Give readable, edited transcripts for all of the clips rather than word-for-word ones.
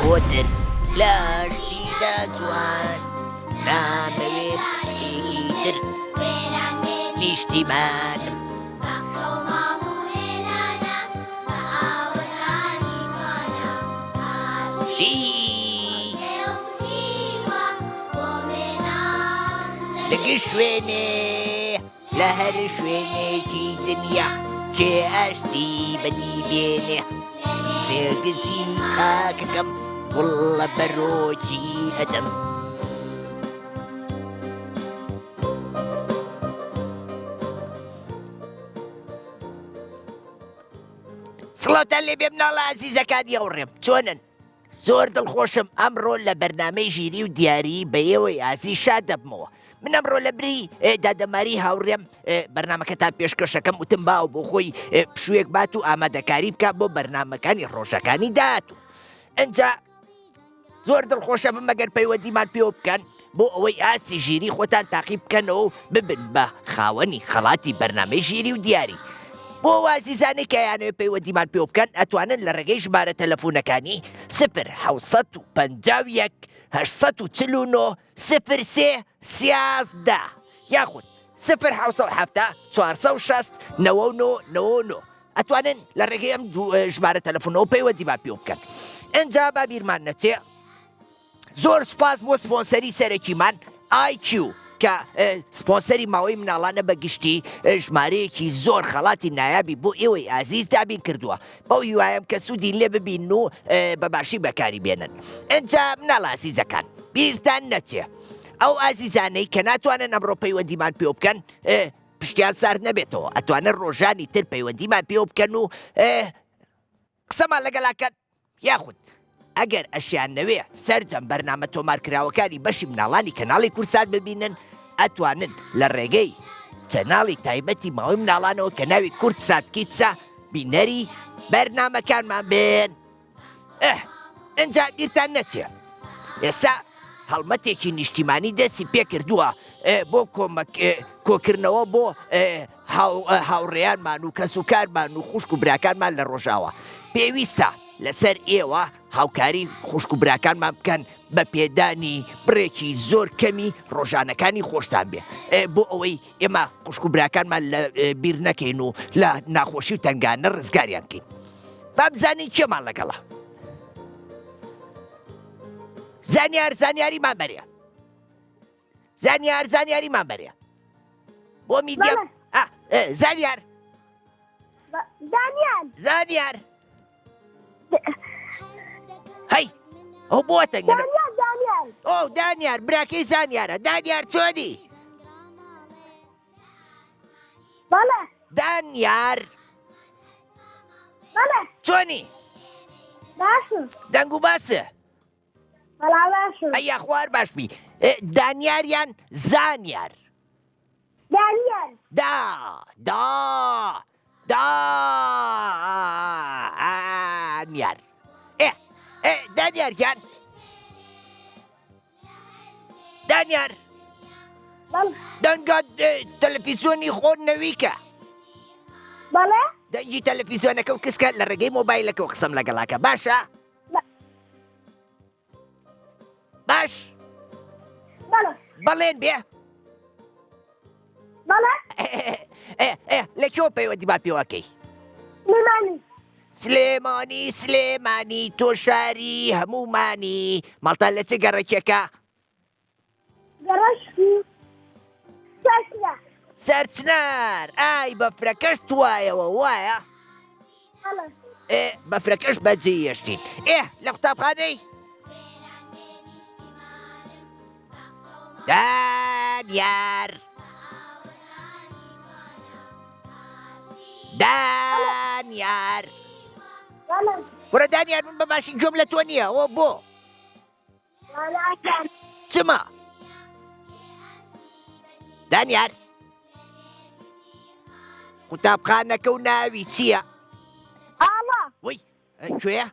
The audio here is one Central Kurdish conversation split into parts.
بۆتر لاشتیدا جوان نامەوێت ئیتر نیشتیمانم لەگە شوێنێ لە هەر شوێنێکی دنیا کێ ئەستی بەنی بێنێ نێرگزی خاکەکەم وڵە بەرۆکی ئەدەم سڵاوتان لێ بێ مناڵە عەزیزەکانی ئەوڕێم چۆنن؟ زۆر دڵخۆشم ئەمڕۆ لە بەرنامەی ژیری و دیاری بە ئێوەی ئازی شاد دەبمەوە. من ئەمڕۆ لە بری دادەماری هاوڕێم بەرنمەکەتان پێشکەشەکەم وتم باو بۆ خۆی پشوویەک بات و ئامادەکاری بکات بۆ بەرنمەکانی ڕۆژەکانی داهاتوو. ئەنجا زۆر دڵخۆشە بم ئەگەر پەیوەندیمان پێوە بکەن بۆ ئەوەی ئاسی ژیری خۆتان تاقیب بکەنەوە و ببن بە خاوەنی خەڵاتی بەرنامەی ژیری و دیاری. بۆ وازیزانەی کە یانەوێ پەیوەندیمان پێوە بکەن ئەتوانن لە ڕێگەی ژمارە تەلەفۆنەکانی 0851 849 03 یاخود 07 460 99 ئەتوانن لە ڕێگەی ئەم ژمارە تەلەفۆنەوە پەیوەندیمان پێوە بکەن. ئەنجا بابیرمان نەچێ زۆر سوپاس بۆ سپۆنسەری سەرەکیمان IQ کە سپۆنسەری ماوەی مناڵانە بەگشتی ژمارەیەکی زۆر خەڵاتی نایابی بۆ ئێوەی ئازیز دابین کردووە بەو هیوایەم کە سوودی لێ ببین و بەباشی بەکاری بێنن. ئەنجا مناڵ ئازیزەکان بیرتان نەچێ ئەو ئازیزانەی کە ناتوانن ئەمڕۆ پەیوەندیمان پێوە بکەن پشتیان سارد نەبێتەوە ئەتوانن ڕۆژانی تر پەیوەندیمان پێوە بکەن و قسەمان لەگەڵاکەن یاخود ئەگەر ئەشیان نەوێ سەرجەم بەرنامە تۆمارکراوەکانی بەشی مناڵانی کەناڵی کورسات ببینن ئەتوانن لە ڕێگەی چەناڵی تایبەتی ماوەی مناڵانەوە کە ناوی کورتسات کیتسە بینەری بەرنامەکانمان بێن. ئەنجا بیرتان نەچێ ئێستا هەڵمەتێکی نیشتیمانی دەستی پێ کردووە بۆ کۆکردنەوە بۆ هاوڕێیانمان و کەسوکارمان و خوشک و براکانمان لە ڕۆژاوە. پێویستە لەسەر ئێوە هاوکاری خوشک و براکانمان بکەن بە پێدانی بڕێکی زۆر کەمی ڕۆژانەکانی خۆشتان بێ بۆ ئەوەی ئێمە خوشک و براکانمان لە بیر نەکەین و لە ناخۆشی و تەنگانە ڕزگاریان بکەین. با بزانین کێمان لەگەڵە زانیاریمان بەرێ زانیاریمان بەرێ بۆ میدیەم زانیار هەی ئەو بۆ تەنگەنە ئەو دانیار براکەی زانیارە دانیار چۆنی؟ دانیار چۆنی؟ دەنگ و باسە ئەیا خوار باشبی دانیاریان زانیار دانیار دانیارجان دانیار دەنگە تەلەڤیزیۆنی خۆن نەویکە دەنگی تەلەڤیزیۆنەکە و کەسکە لە ڕێگەی مۆبایلەکە و قسەم لەگەڵاکە باشە؟ باش بەڵێن بێ لەکوێ پەیوەندیمان پێوەکەی؟ سلێمانی تۆ شاری هەمومانی ماڵتان لە چ گەڕێکێکە؟ سەرچنار ئای بەفرەکەش توایەوە وایە؟ بەفرەکەش بەجێ هێشتین لە قوتابخانەی دانیار وەرە دانیار من بەباشی گوێم لە تۆ نییە ئەوە بۆ چما دانیار قوتابخانەکە و ناوی چییە؟ وەی کوێیە؟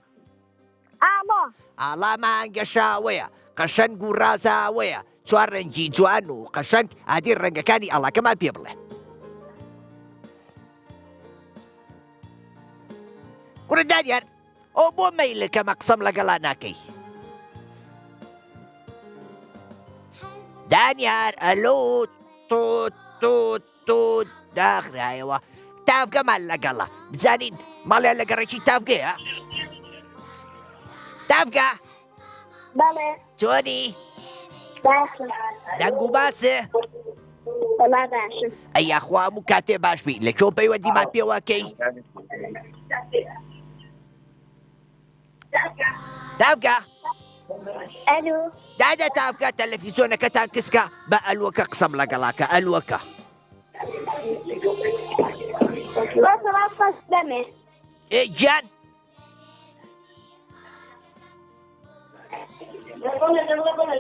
ئاڵا مانگەشاوەیە قەشەنگ و ڕازاوەیە چوار ڕەنگی جوان و قەشەنگ ئادی ڕەنگەکانی ئاڵاکەمان پێ بڵێ. کوڕە دانیار ئەو بۆ مەیلە کەمە قسەم لەگەڵا ناکەی؟ دانیار ئەلۆ تۆ تۆ تۆ داخرایەوە تافگەمان لەگەڵە بزانین ماڵیان لە گەڕێکی تافگەیە تافگە بەڵێ چۆنی باشم دەنگ و باسە وەڵا باشم ئەیە خوا هەموو کاتێ باش بی لە چۆن پەیوەندیمان پێوەکەی تافگە ئەلو دادا تافگە تەلەڤیزۆنەکەتان کسکە بە ئەلوەکە قسەم لەگەڵاکە ئەلوەکە وەسەڵات قەس دەمێ گیان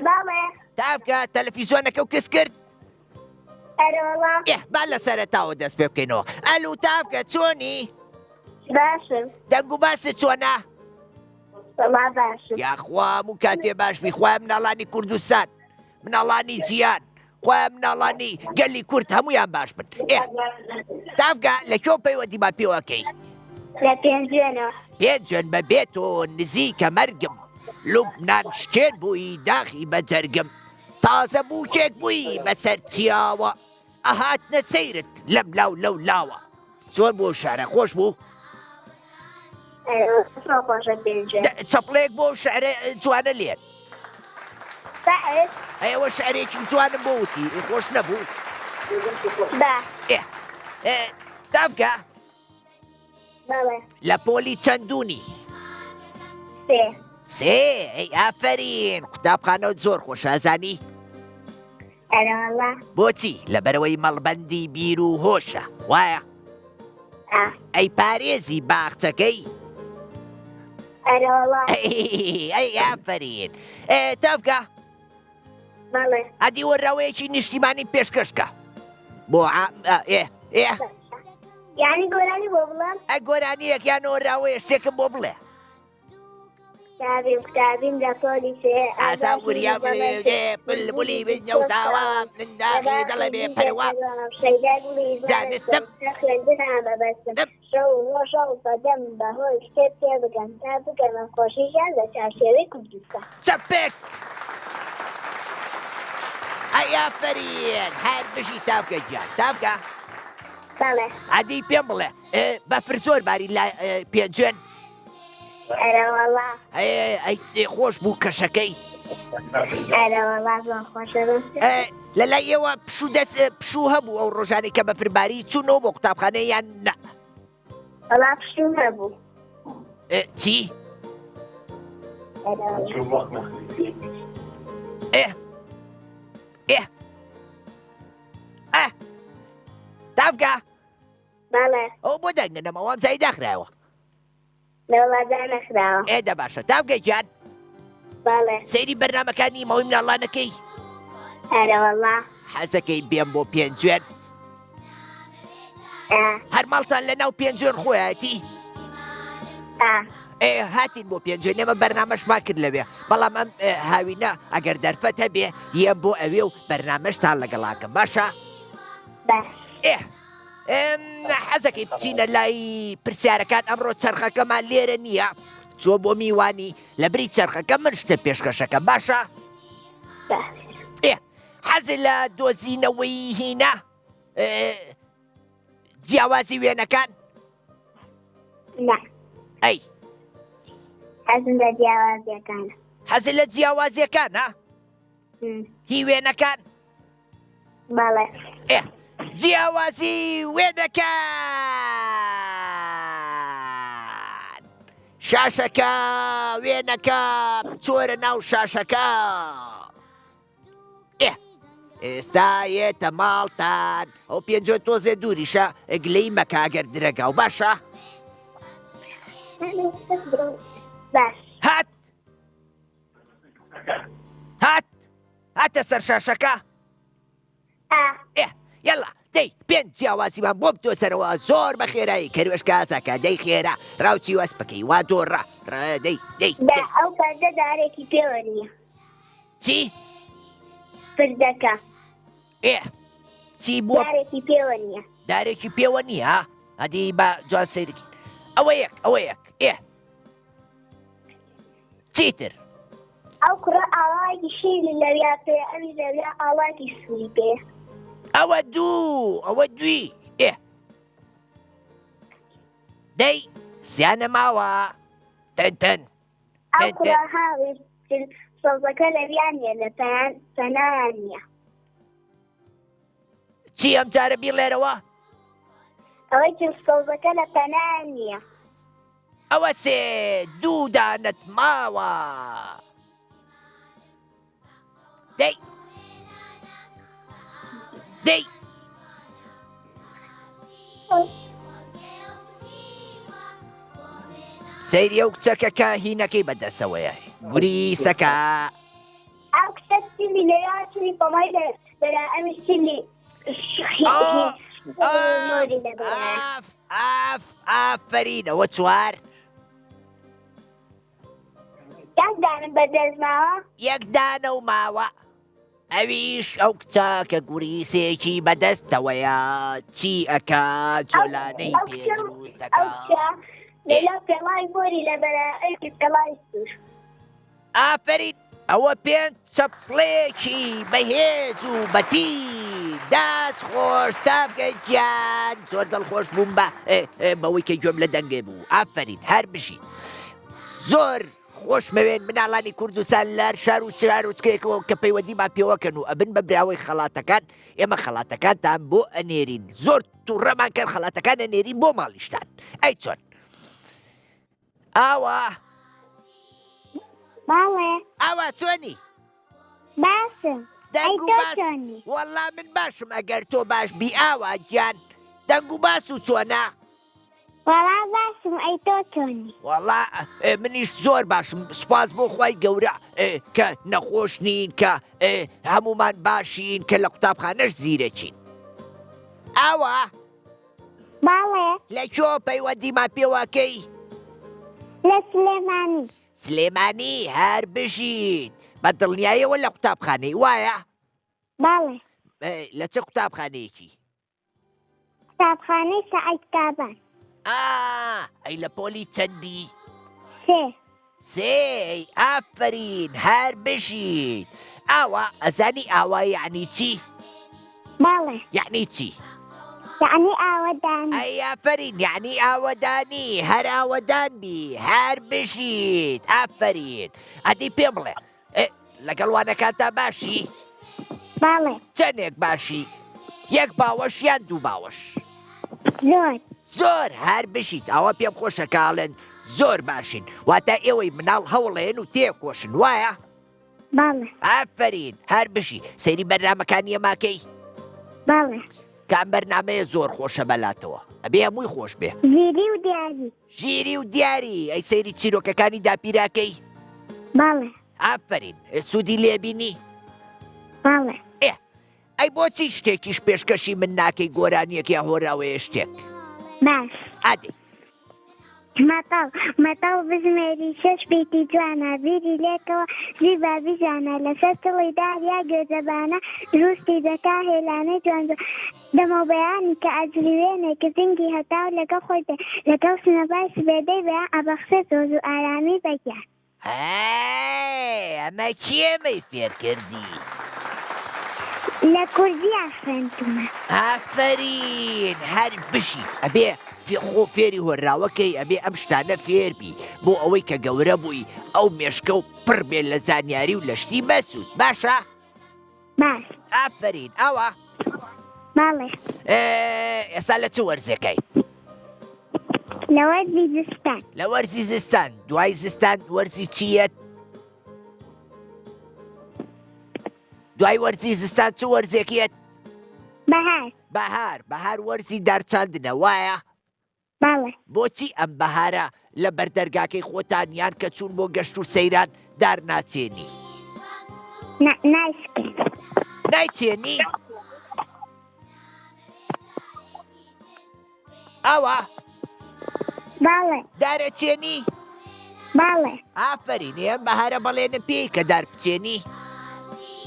بەڵێ تافگە تەلەڤیزۆنەکە و کس کرد ئەرە وەڵا با لە سەرەتاوە دەست پێ بکەینەوە ئەلو تافگە چۆنی باشم دەنگ و باسە چۆنە وەڵا باشم یاخوا هەموو کاتێ باش بی خوای مناڵانی کوردستان مناڵانی جیان خوای مناڵانی گەلی کورد هەمویان باش بن تافگە لە کێو پەیوەندیمان پێوەکەی لە پێنجێنەوە پێنجن بە بێتۆ نزیکە مەرگم لوبنان شکێن بووی داخی بە جەرگم تازە بووکێک بووی بەسەر چیاوە ئەهاتنە سەیرت لەم لاو لەو لاوە چۆن بۆ شارە خۆش بوو خۆشە پێنجێ چەپڵێک بۆ شعرە جوانە لێن سەعد ئەوە شعرێکی جوانم بۆ وتی خۆش نەبوو با تافگە بەڵێ لە پۆلی چەندونی سێ ئەی ئافرین قوتابخانە زۆر خۆشازانی ئەرە وەڵا بۆچی لەبەرەوەی مەڵبەندی بیر و هۆشە وایە ئەی پارێزی باخچەکەی ئەرە وەڵا ئەی ئافرین تافگە بەڵێ ئەدی وەراوەیەکی نیشتیمانی پێشکەشکە بۆ یعنی گۆرانی بۆ بڵێم ئە گۆرانیەکیان وەراوەیە شتێکم بۆ بڵێ كتابين لطولي في ئاسا وریا بڵبولی بنەوتاوە منداخی دەڵێ بێ پەروا زانستم شەو بەدەم بەهۆی شتێک پێ بگەم تا بگەمە خۆشیشان لە چارشێوەی کوردستان چەپێک ئەی ئافرین هەر بژی تافگە گیان تافگە بەڵێ ئەدی پێم بڵێ بەفر زۆر باری لای پێنجێن ئەرە وەڵا ئەی خۆش بوو کەشەکەی ئەرە وەڵا زۆر خۆشە لەلای ئێوە پشوو دەست پشوو هەبوو ئەو ڕۆژانەی کە بەفرباری چوونەوە بۆ قوتابخانە یان نە وەڵا پشوو هەبوو چی؟ تافگە بەڵێ ئەو بۆ دەنگنەوە ئەم زای داخرایەوە لەوڵادا نەخراوە ئێدە باشە تافگە گیان بەڵێ سەیری بەرنامەکانی ماوەی مناڵانەکەی ئەرە وەڵا حەزەکەی بێم بۆ پێنجێن هەر ماڵتان لە ناو پێنجێن خۆیەتی هاتین بۆ پێنجێن ئێمە بەرنامەشمان کرد لەوێ بەڵام ئەم هاوینە ئەگەر دەرفەت هەبێ یەم بۆ ئەوێ و بەرنامەشتان لەگەڵاکەم باشە باش حەزەکەی بچینە لای پرسیارەکان ئەمڕۆ چرخەکەمان لێرە نییە چۆ بۆ میوانی لە بری چرخەکە من شتە پێشکەشەکە باشە حەز لە دۆزینەوەی هینە جیاوازی وێنەکان ئەی حەزم لە جیاوازیەکانە حەز لە جیاوازیەکانە هی وێنەکان بەڵێ جیاوازی وێنەکان شاشەکە وێنەکە چۆرە ناو شاشەکە ئێستا یێتە ماڵتان ئەو پێنجۆ تۆزێ دووریشە ئەگلەی مەکاگەر درەگە و باشە باش هات هاتە سەر شاشەکە یەڵا دەی پێنج جیاوازیمان بۆ بتۆسەرەوە زۆر بە خێرایی کەروێشکە ئازاکە دەی خێرا ڕاوچی وەس بکەی وا دۆڕە دەی ئەو پەردە دارێکی پێوە نییە چی؟ پردەکە چی بووە؟ دارێکی پێوە نییە دارێکی پێوە نییە هەدی بە جوان سەیرکی ئەوە یەک چیتر؟ ئەو کوڕە ئاڵایەکی شیری لەویا پێ ئەوی لەویا ئاڵایەکی سووری پێ ئەوە دوو ئەوە دوی دەی زیانە ماوە تەن ئەو کوڕە هاوێ سۆزەکە لەویان نیە لە پەنایان نییە چی ئەم جارە بیڵێرەوە ئەوەی سۆزەکە لە پەنایان نییە ئەوە سێ دوو دانت ماوە دەی سەیری ئەو کچەکەکە هینەکەی بەدەستەوەیە گوریسەکە ئەو کچە سیلی لەیا چلی پەمای بەرا ئەمی سیلی نۆری لەبەرە ئافرینەوە چوار یەک دانم بەدەستماوە یەک دانە و ماوە ئەویش ئەو کچە کە گوریسێکی بەدەستەوەیە چی ئەکا جۆلانەی پێ دروستەکە لەلا پێڵای مۆری لەبەرە ئەوکی پێڵای سوور ئافرین ئەوە پێنج چەپڵێکی بەهێز و بەتی داست خۆش تا بگەیت گیان زۆر دڵخۆش بووم بەوەی کە گوێم لە دەنگێ بوو ئافرین هەر بشین زۆر خۆشمەوێن مناڵانی کوردستان لەر شار و شارۆچکەیەکەوە کە پەیوەندیمان پێوەکەن و ئەبن بە براوەی خەڵاتەکان ئێمە خەڵاتەکانتان بۆ ئەنێرین زۆر تووڕەمان کرد خەڵاتەکان ئەنێرین بۆ ماڵیشتان ئەی چۆن ئاوا باڵێ ئاوا چۆنی باشم دەنگ و باس وەڵا من باشم ئەگەر تۆ باش بی ئاوا گیان دەنگ و باس و چۆنا وەڵا باشم ئەی تۆ چۆنی وەڵا منیش زۆر باشم سوپاس بۆ خوای گەورە کە نەخۆش نین کە هەمومان باشین کە لە قوتابخانەش زیرەکین ئاوا باڵێ لەکۆ پەیوەندیمان پێوەکەی لە سلێمانی سلێمانی هەر بژین بە دڵنیاییەوە لە قوتابخانەی وایە باڵێ لە چه قوتابخانەیەکی قوتابخانەی سەعید کابان ئەی لە پۆلی چەندی سێ ئافرین هەر بژین ئاوا ئەزانی ئاوا یعنی چی باڵێ یعنی چی یعنی ئاوەدانی ئەی ئافرین یعنی ئاوەدانی هەر ئاوەدان بی هەر بژیت ئافرین ئەدی پێم بڵێ لەگەڵ وانەکانتا باشی باڵێ چەندێک باشی یەک باوەش یان دوو باوەش زۆر هەر بشیت ئەوە پێم خۆشە کاڵێن زۆر باشین واتە ئێوەی مناڵ هەوڵێن و تێکۆشن وایە باڵێ ئافرین هەر بشی سەیری بەرنامەکانی ئەماکەی باڵێ کام بەرنامەیە زۆر خۆشە بەلاتەوە ئەبێ هەمووی خۆش بێ ژیری و دیاری ژیری و دیاری ئەی سەیری چیرۆکەکانی داپیراکەی باڵێ ئافرین سوودی لێبینی باڵێ ئەی بۆچی شتێکیش پێشکەشی من ناکەی گۆرانیەکی هۆراوەیە شتێک باش ئادێ مەتاڵ بژمێری شەش بیتی جوانە بیری لێکەوە زیبا بیژانە لەسەر تڵی داریا گوێزەبانە دروستی دەکا هێلانەی جوانجۆ دەمە بەیانی کە ئەجلیوێنێ کە زنگی هەتاو لەگە خۆی بێ لەگەڵ سنەبای سبێدەی بەیان ئەبەخشێ زۆز و ئارامی بەگیان ئەمە کێمەی فێر کردی لە کوردیا خوێندومە ئافرین هەر بشی ئەبێ خۆ فێری هۆراوەکەی ئەبێ ئەم شتانە فێربی بۆ ئەوەی کە گەورە بووی ئەو مێشکە و پڕ بێت لە زانیاری و لە شتی بەسوود باشە باش ئافرین ئەوە باڵێ ئێستا لە چ وەرزەکەی لە وەرزی زستان لە وەرزی زستان دوای زستان وەرزی چیەت دوای وەرزی زستان چ وەرزێکیەت بەهار وەرزی دارچاندنە وایە باڵێ بۆچی ئەم بەهارە لە بەردەرگاکەی خۆتان یان کە چوون بۆ گەشت و سەیران دار ناچێنی نایچێنی ئەوە باڵێ دارەچێنی باڵێ ئافرین ئێم بەهارە بەڵێنە پێی کە دار بچێنی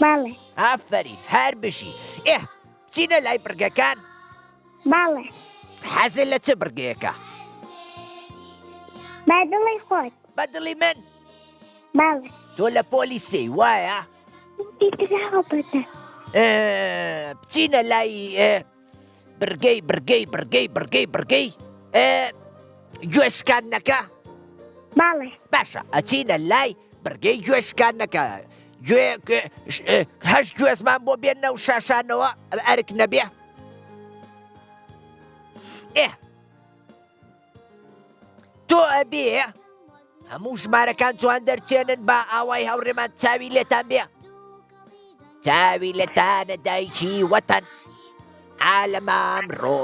باڵێ ئافرین هەر بشی بچینە لای برگەکان باڵێ حەزت لە چه برگەیەکە بە دڵی خۆت بە دڵی من باڵێ تۆ لە پۆلیسی وایە؟ بیدراوە بەدە. بچینە لای برگەی گوێشکاندنەکە. باڵێ. باشە ئەچینە لای برگەی گوێشکاندنەکە. هەشت گوێزمان بۆ بێنە و شاشانەوە ئەرک نەبێ. تۆ ئەبێ هەموو ژمارەکان جوان دەرچێنن با ئاوای هەوڕێمان چاوی لێتان بێ. چاوی لێتانە دایکی وەتەن عالەمە ئەمڕۆ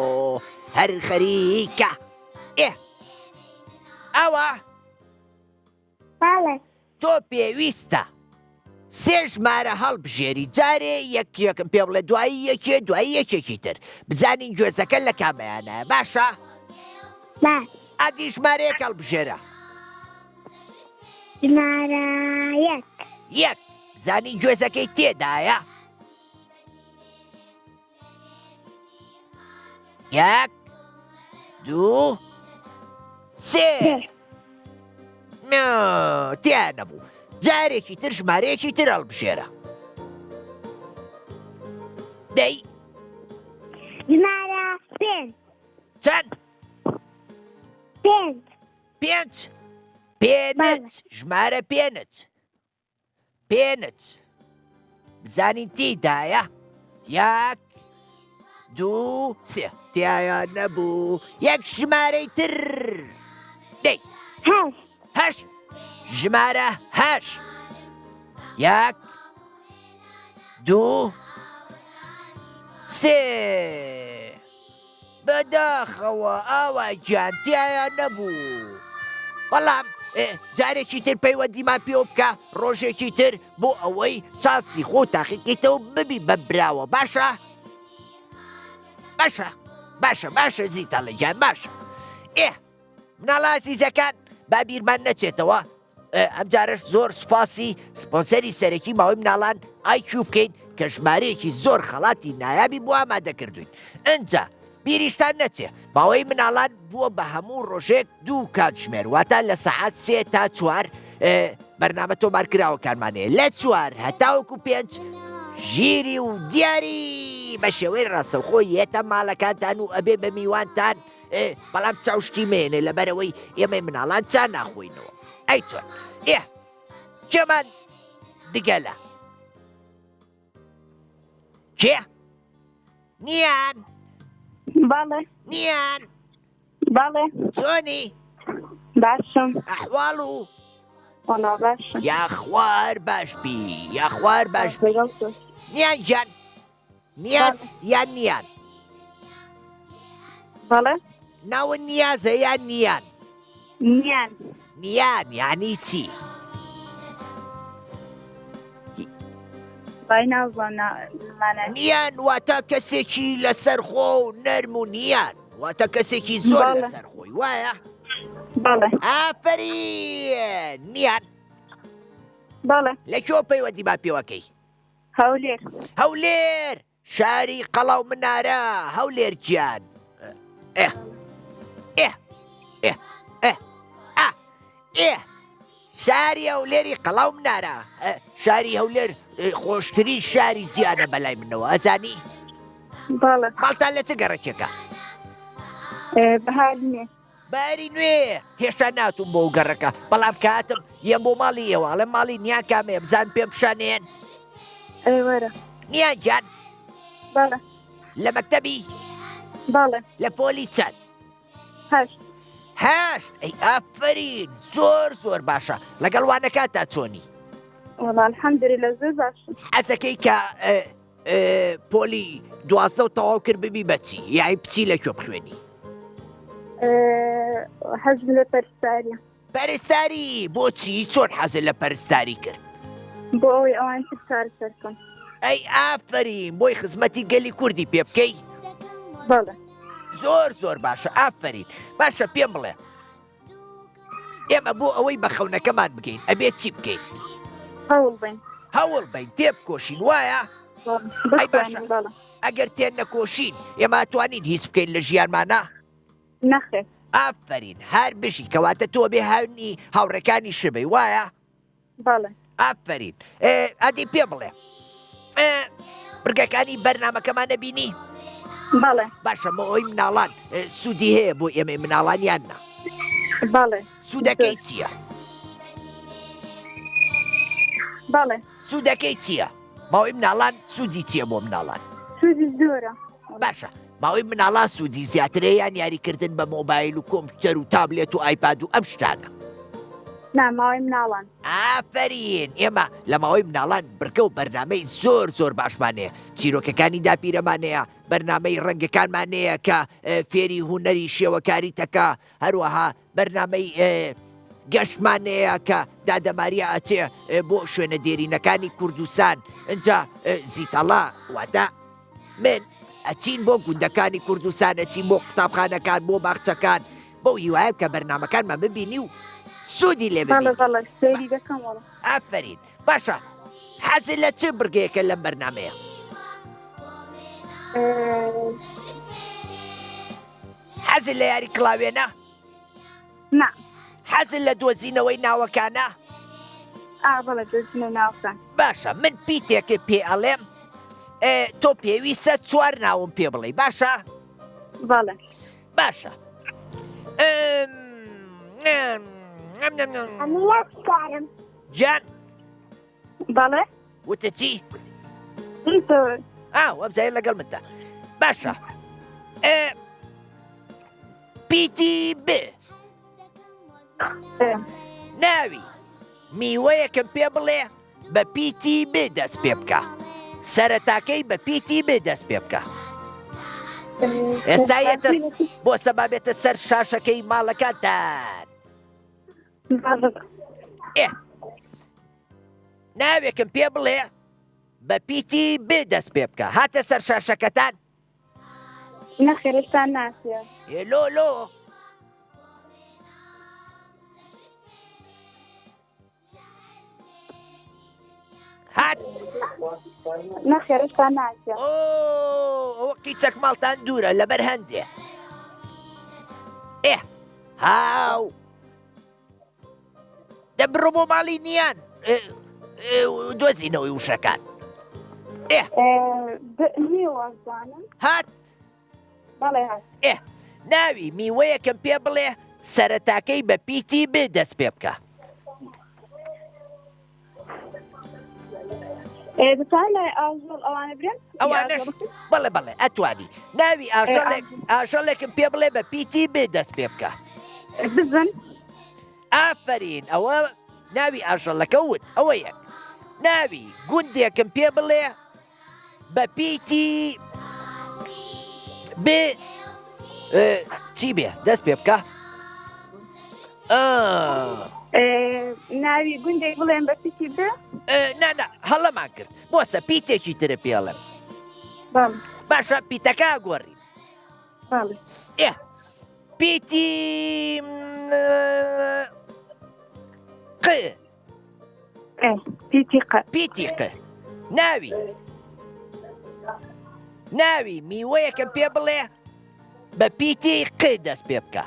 هەر خەریکە. ئەوە باڵێ. تۆ پێویستە سێ ژمارە هەڵبژێری جارێ یەکێکم پێ بڵێ دوایی یەکێ دوایی یەکێکی تر بزانین گوێزەکە لە کامەیانە. باشە؟ باش. ئادی ژمارەیەک هەڵبژێرە. ژمارە یەک بزانین گوێزەکەی تێدایە. یەک دوو سێ. تیا نەبوو. جارێکی تر ژمارەیەکی تر هەڵبژێرە. دەی ژمارە پێنج. چەند؟ پێنج. پێنج ژمارە پێنج بزانین تێدایە. یەک دوو سێ. تایە نەبوو. یەک ژمارەی تر. دەی هەشت ژمارە هەشت. یەک دوو سێ. بەداخەوە ئاوا گیان تایە نەبوو. بەڵام جارێکی تر پەیوەندیمان پێ بکە ڕۆژێکی تر بۆ ئەوەی چاسی خۆ تاقیقیتەوە ببی بەبراوە. باشە؟ باشە زیتەڵە گیان باشە. مناڵە عەزیزەکان با بیرمان نەچێتەوە. ئەم جارش زۆر سوپاسی سپۆنسەری سەرەکی ماوەی مناڵان ئایکیو بکەین کە ژمارەیەکی زۆر خەڵاتی نایابی بۆ ئامادەکردوین. ئەنجا بیریشتان نەچێ ماوەی مناڵان بووە بە هەموو ڕۆژێک 2 کات ژمێر واتە لە سەعات 3 تا 4 بەرنامە تۆمارکراوەکانمانەیە. لە 4 هەتاوەکو 5 ژیری و دیاری بە شێوەی ڕاستەوخۆی هێتە ماڵەکانتان و ئەبێ بە میوانتان. بەڵام چاوشتی مێنێ لەبەرەوەی ئێمەی مناڵان چا ناخۆینەوە. ئەی چۆن کێمان دیگەلە کێ؟ نیان باڵێ. نیان باڵێ. چۆنی؟ باشم. ئەحواڵ و وەڵا باشم. یاخوار باش بی یاخوار باش بی. نیان گیان نیاز یان نیان؟ باڵێ. ناوە نیازە یان نیان؟ نیان یعنی چی؟ بای نازانە نیان واتە کەسێکی لەسەر خۆ و نەرم و نیان واتە کەسێکی زۆر لەسەر خۆی وایە؟ باڵێ. ئافرین. نیان باڵێ. لەکوێ پەیوەندیمان پێوەکەی؟ هەولێر شاری قەڵاو منارە. هەولێر گیان شاری هەولێری قەڵاو منارە. شاری هەولێر خۆشترین شاری جیانە بەلای منەوە. ئەزانی؟ باڵێ. ماڵتان لە چ گەڕێکێکە؟ باری نوێ. هێشتا ناتوم بۆ گەڕەکە بەڵام کاتم یەم بۆ ماڵی ئێوە ئەڵێ ماڵی نیان کامەیە بزان پێم پیشانێن. وەرە. نیان گیان باڵێ. لە مەکتەبی؟ باڵێ. لە پۆلی چەند؟ هەشت. ئەی ئافرین زۆر باشە. لەگەڵ وانەکان تا چۆنی؟ وەڵا الحەمدولیلە زۆر باشم. حەزەکەی کە پۆلی 12 و تەواو کرد ببی بەچی یاعی بچی لەکوێ بخوێنی؟ حەزم لە پەرستاریە. پەرستاری؟ بۆچی چۆن حەزت لە پەرستاری کرد؟ بۆ ئەوەی ئەوانتر کار سەرکەم. ئەی ئافرین بۆی خزمەتی گەلی کوردی پێ بکەی؟ باڵێ. زۆر باشە ئافرین. باشە پێم بڵێ ئێمە بۆ ئەوەی بە خەونەکەمان بگەین ئەبێت چی بکەین؟ هەوڵ بین تێبکۆشین وایە؟ ئەی باشە ئەگەر تێن نەکۆشین ئێمە ئەتوانین هیچ بکەین لە ژیانمانە؟ نەخێر. ئافرین هەر بشی کەواتە تۆ بێ هەونی هاوڕەکانی شبەی وایە؟ باڵێ. ئافرین ئەدی پێ بڵێ بڕگەکانی بەرنامەکەمانە بینی بەڵێ باشە مەوەی مناڵان سوودی هەیە بۆ ئێمە مناڵانیان نا بەڵێ سوودەکەی چییە؟ بەڵێ سوودەکەی چییە؟ ماوەی مناڵان سوودی چییە بۆ مناڵان؟ سوودی زۆرە باشە ماوەی مناڵان سوودی زیاترەیان یاریکردن بە مۆبایل و کۆمپیوتەر و تابلێت و ئایپاد و ئەم شتانە ناماوەی مناڵان ئافرین ئێمە لە ماوەی مناڵان بڕکە و بەرنامەی زۆر باشمانەیە چیرۆکەکانی داپیرەمانەیە بەرنامەی ڕەنگەکانمانەیە کە فێری هوەری شێوەکاری تەکە هەروەها بەرنامەی گەشتمانەیە کە دادەماریە ئەچێ بۆ شوێنە دێرینەکانی کوردستان ئەجا زیتەڵا واتە من ئەچین بۆ گوندەکانی کوردستان ئەچین بۆ قوتابخانەکان بۆ باخچەکان بۆ هیوایە کە بەرنامەکانمان ببینی و سوودی لێ بەڵێ ببینی بەڵێ سێری دەکەم وەڵە ئافرین باشە حەزت لە چ بڕگەیەکە لەم بەرنامەیە حەزت لە یاری کڵاوێنە نا حەزت لە دۆزینەوەی ناوەکانە بەڵێ دەچنە ناوکان باشە من پیتێکی پێ ئەڵێم تۆ پێویستە 4 ناوم پێ بڵێ باشە بەڵێ باشە ئەمە کارم جان بەڵێ وتە چی؟ زۆر وەبزای لەگەڵ منتە باشە پیتی ب ناوی میوەیەکم پێ بڵێ بە پیتی ب دەست پێ بکە سەرەتاکەی بە پیتی ب دەست پێ بکە ئێستایەتە بۆ سەبابێتە سەر شاشەکەی ماڵەکانتان ناوێکم پێ بڵێ بە پیتی ب دەست پێ بکە هاتە سەر شاشەکەتان نەخێرستان ناسیە لۆ هات نەخێرستان ناسیە ئەوە قیچەک ماڵتان دوورە لەبەر هەندێ هاو دەبڕۆ بۆ ماڵی نیان دۆزینەوەی وشەکان نیوەزانم هات بەڵێ هات ناوی میوەیەکم پێ بڵێ سەرەتاکەی بە پیتی ب دەست پێ بکە دەتوانین لای ئاژەڵ ئەوانە برێن ئەوانەش بەڵێ ئەتوانی ناوی ئاژەڵێکم پێ بڵێ بە پیتی ب دەست پێ بکە بزن ئافرین ئەوە ناوی ئاژەڵەکە وت ئەوە یەک ناوی گوندێکم پێ بڵێ بە پیتی ب چی بێ دەست پێ بکە ناوی گوندێک بڵێن بە پیتی ب نانا هەڵەمان کرد بۆسە پیتێکی ترە پێڵێم بەڵێ باشە پیتەکە گۆڕی بەڵێ پیتی ق پیتی ق ناوی میوەیەکم پێ بڵێ بە پیتی ق دەست پێ بکە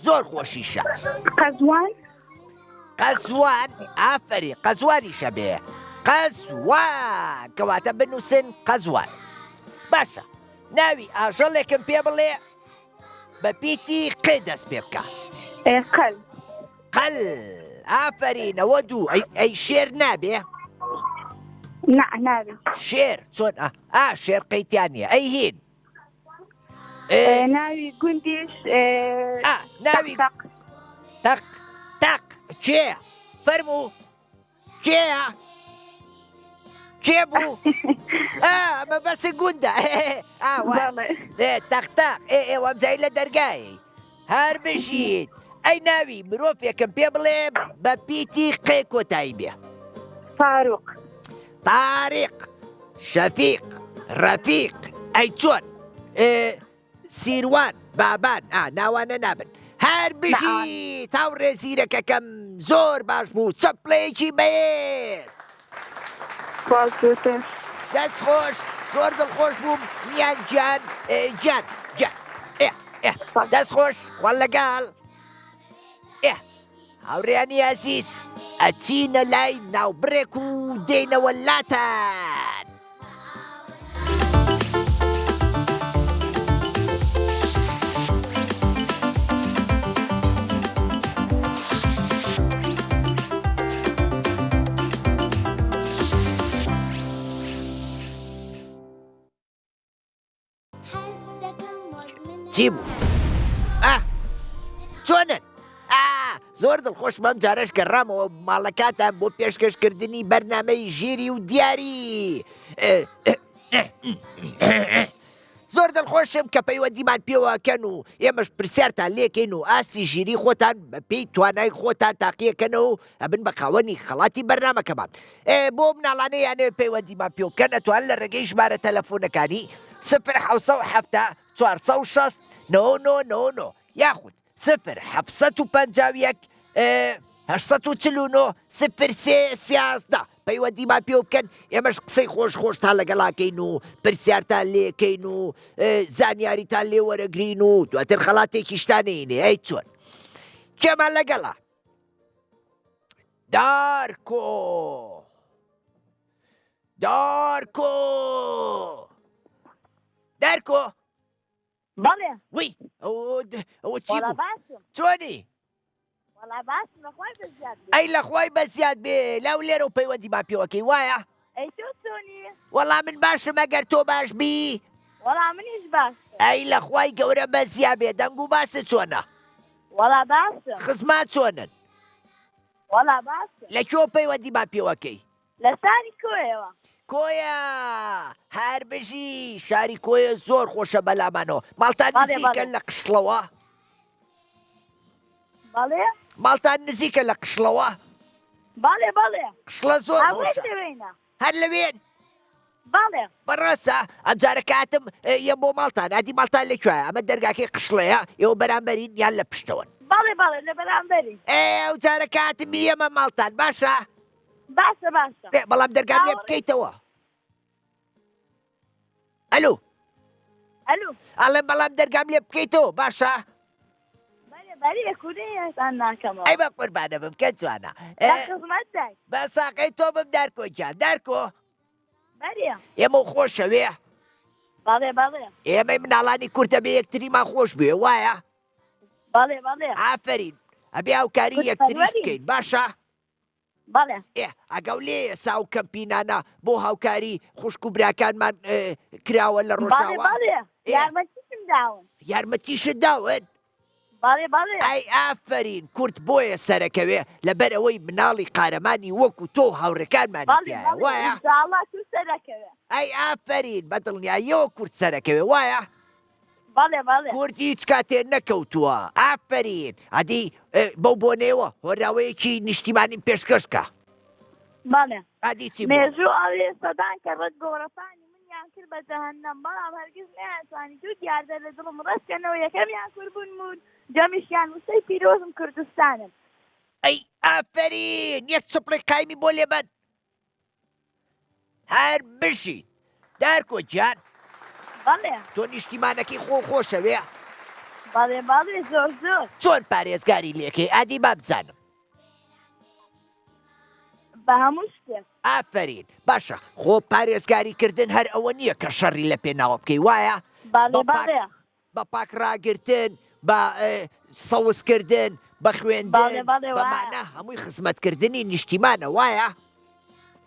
زۆر خۆشیشە قەزوان ئافرین قەزوانیشە بێ قەزوان کەواتە بنووسن قەزوان باشە ناوی ئاژەڵێکم پێ بڵێ بە پیتی ق دەست پێ بکە قەل ئافرین ئەوە دوو ئەی شێر نابێ نابێ شێر چۆن شێر قەیتیانە ئەی هین ناوی گوندیش ناوی تەق کێ فەرموو کێە کێ بوو ئەمە بەسی گوندە تەختەق ئێوەمزای لە دەرگایی هەر بژیت ئەی ناوی مرۆڤێکم پێ بڵێ بە پیتی قێ کۆتایی بێ تاریق شەفیق ڕەفیق ئەی چۆن سیروان بابان ناوانە نابن هەر بژی تاوڕێ زیرەکەکەم زۆر باش بوو چەپڵەیەکی بەهێز دەست خۆش زۆر دڵخۆش بووم میان گیان دەست خۆش خوان لەگەڵ هاوڕێیانی ئازیز ئەچینە لای ناوبڕێک و دێینەوە لاتان. چی بوو؟ چۆنن؟ زۆر دڵخۆش مەم جارەش گەڕامەوە ماڵەکاتان بۆ پێشکەشکردنی بەرنامەی ژیری و دیاری. زۆر دڵخۆشم کە پەیوەندیمان پێوەکەن و ئێمەش پرسیارتان لێکەین و ئاسی ژیری خۆتان بە پێی توانای خۆتان تاقیەکەنەوە و ئەبن بە خاوەنی خەڵاتی بەرنامەکەمان. بۆ مناڵانەیانێ پەیوەندیمان پێ بکەن ئەتوان لە ڕێگەی ژمارە تەلەفۆنەکانی 0770 460 999 یاخود 0751 849 0313 پەیوەندیمان پێ بکەن ئێمەش قسەی خۆش خۆشتان لەگەڵاکەین و پرسیارتان لێکەین و زانیاریتان لێ وەرەگرین و دواتر خەڵاتێکیشتانەینێ. ئەی چۆن کێمان لەگەڵا؟ دارکۆ بەڵێ وی ئەوە چی بوو؟ باشم چۆنی؟ وەڵا باشم لەخوای بەزیاد بێ. ئەی لەخوای بەزیاد بێ لاو لێرە و پەیوەندیمان پێوەکەی وایە؟ ئەی تۆ چۆنی؟ وەڵام من باشم ئەگەر تۆ باش بی. وەڵا منیش باش. ئەی لەخوای گەورە بەزیا بێ دەنگ و باسە چۆنە؟ وەڵا باشم. خزمان چۆنن؟ وەڵا باشم. لەکوێ پەیوەندیمان پێوەکەی؟ لە ساری کۆیەوە. کۆیە هەر بژی شاری کۆیە زۆر خۆشە بەلامانەوە. ماڵتان نزیکە لە قشڵەوە؟ بەڵێ؟ ماڵتان نزیکە لە قشڵەوە؟ بەڵێ بەڵێ. قشڵە زۆر هەڵێک خۆشە. لەوێنە. هەر لەوێن؟ بەڵێ. بەڕاستە ئەم جارە کاتم یەم بۆ ماڵتان ئادی ماڵتان لەکوێیە؟ ئەمە دەرگاکەی قشڵەیە ئێوە بەرامبەرین یان لە پشتەوەن؟ بەڵێ بەڵێ لە بەرامبەری. ئەو جارە کاتم ئێمە ماڵتان باشە؟ باشە باشە. بەڵام دەرگام لێ بکەیتەوە. ئەلو ئەلو ئەڵێم بەڵام دەرگام لێ بکەیتەوە باشە؟ بەڵێ بەریە کورەیەتان ناکەمەوە. ئەی بە قوربانە بم کە جوانە. خزمەت دای. بە ساقەی تۆ بم دارکۆکیان دارکۆ بەریە. ئێمە و خۆشەوێ بەڵێ بەڵێ. ئێمەی مناڵانی کورتە بێ یەکتریمان خۆش بێ وایە؟ بەڵێ بەڵێ. ئافرین ئەبێ هاوکاری یەکتریش بکەین باشە؟ بەڵێ. ئەگەڵ لێ ئێسا و کەمپینانە بۆ هاوکاری خوشک و براکانمان کراوە لە ڕۆژاوە. بەڵێ یارمەتیشم داون. یارمەتیشت داون؟ بەڵێ بەڵێ. ئەی ئافرین کورت بۆیە سەرەکەوێ لەبەر ئەوەی مناڵی قارەمانی وەکو تۆ هاوڕەکانمانی تایە وایە؟ ئینشاڵڵا تو سەرەکەوێ. ئەی ئافرین بەدڵنیاییەوە کورت سەرەکەوێ وایە؟ بەڵێ بەڵێ. کورد هیچ کاتێ نەکەوتووە ئافرین ئەدی بەو بۆنێوە هۆراوەیەکی نیشتیمانی پێشکەشکە. بەڵێ. ئادی چی مێژوو ئەوێ سەدان کە ڕەت گۆڕەپانی منیان کرد بە جەهەنەم بەڵام هەرگیز نەیانتوانی دوو دیاردە لە دڵم ڕستکەنەوە یەکەمیان کوردبوون و جەمیشیان وسەی پیرۆزم کوردستانم. ئەی ئافرین یەک چپڵی قایمی بۆ لێبەن هەر بشیت دارکۆکیان بەڵێ. تۆ نیشتیمانەکەی خۆشەوێ بەڵێ بەڵێ زۆر زۆر. چۆن پارێزگاری لێکەی ئادی با بزانم. بە هەموو شتێک. ئافرین باشە خۆ پارێزگاریکردن هەر ئەوە نییە کە شەڕی لە پێناوە بکەی وایە؟ بەڵێ بەڵێ. بە پاکڕاگرتن بە سەوزکردن بە خوێندن بەمانە هەمووی خزمەتکردنی نیشتیمانە وایە؟